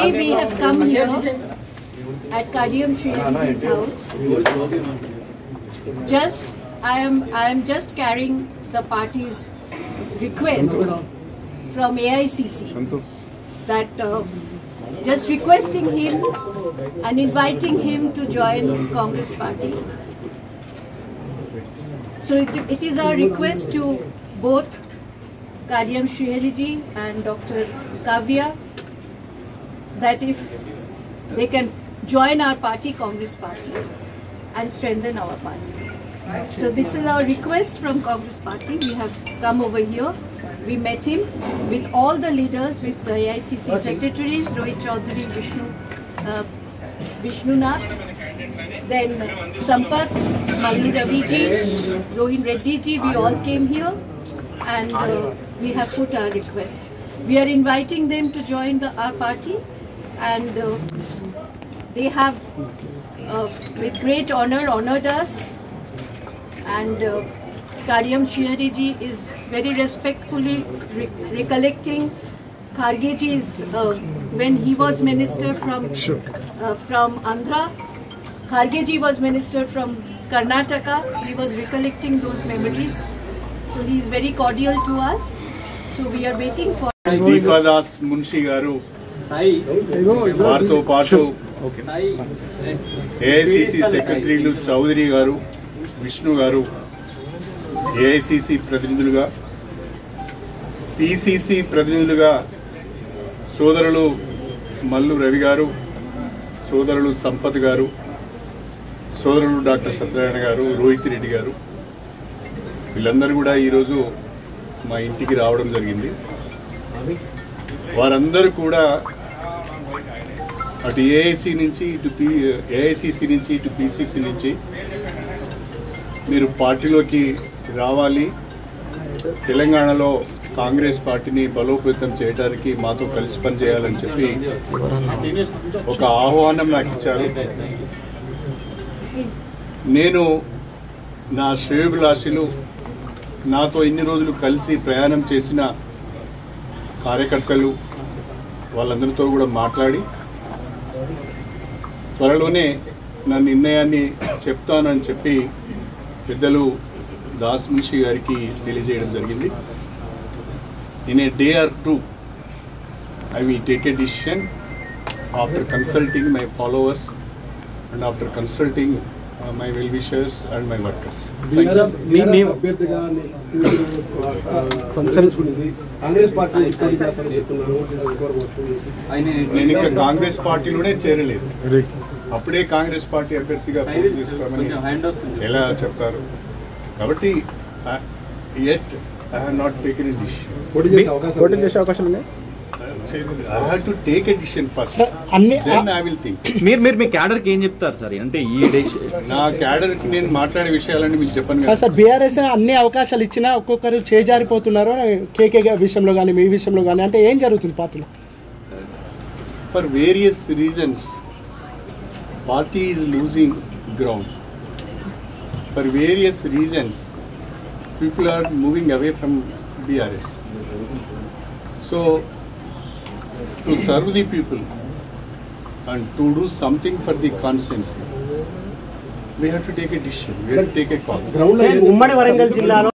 Today we have come here at Kadiam Shri's house. I am just carrying the party's request from AICC that just requesting him and inviting him to join Congress party. So it is our request to both Kadiam Shri and Dr. Kavya that if they can join our party, Congress party, and strengthen our party. So this is our request from Congress party. We have come over here. We met him with all the leaders, with the AICC secretaries, Rohit Chaudhary, Vishnu Nath, then Sampath, Mallu Ravi ji, Rohin Reddy ji, we all came here and we have put our request. We are inviting them to join our party, and they have with great honor honored us, and Kadiam Shri ji is very respectfully recollecting Kharge ji's when he was minister from Andhra. Kharge ji was minister from Karnataka. He was recollecting those memories. So he is very cordial to us. So we are waiting for Deepadas Munshi garu Vartho Pato AICC Secretary Chaudhary garu Vishnu garu AICC Prathinidhuluga PCC Prathinidhuluga Sodaralu Mallu Ravi garu Sodaralu Sampath garu Sodaralu Dr. Satyarayana garu Rohit Reddy garu వీళ్ళందరూ కూడా ఈరోజు మా ఇంటికి రావడం జరిగింది. వారందరూ కూడా అటు ఏఐసి నుంచి ఇటు ఏఐసిసి నుంచి ఇటు పిసిసి నుంచి మీరు పార్టీలోకి రావాలి, తెలంగాణలో కాంగ్రెస్ పార్టీని బలోపేతం చేయడానికి మాతో కలిసి పనిచేయాలని చెప్పి ఒక ఆహ్వానం నాకు ఇచ్చారు. నేను నా శ్రేయోభిలాషులు నాతో ఇన్ని రోజులు కలిసి ప్రయాణం చేసిన కార్యకర్తలు వాళ్ళందరితో కూడా మాట్లాడి త్వరలోనే నా నిర్ణయాన్ని చెప్తానని చెప్పి పెద్దలు దాస్ మున్షి గారికి తెలియజేయడం జరిగింది. In a day or two I will take a decision after consulting my followers and after consulting my well-wishers and my workers. నేను ఇంకా కాంగ్రెస్ పార్టీలోనే చేరలేదు. అప్పుడే కాంగ్రెస్ పార్టీ అభ్యర్థిగా పోటీ చేస్తామని ఎలా చెప్తారు? కాబట్టి yet I have not taken a decision. I have to take a decision first. Then I will think. మీరు మీ క్యాడర్ కి ఏం చెప్తారు సార్? అంటే ఈ నా క్యాడర్ కి నేను మాట్లాడే విషయాలన్నీ మీకు చెప్పను కదా సార్. బీఆర్ఎస్ అన్ని అవకాశాలు ఇచ్చినా ఒక్కొక్కరు చేజారిపోతున్నారు. కేకే విషయంలో కానీ మీ విషయంలో కానీ అంటే ఏం జరుగుతుంది పార్టీలో? For various reasons, party is losing ground. For various reasons, people are moving away from BRS. So to serve the people and to do something for the constituency, we have to take a decision. We have to take a call. ఉమ్మడి వరంగల్ జిల్లాలో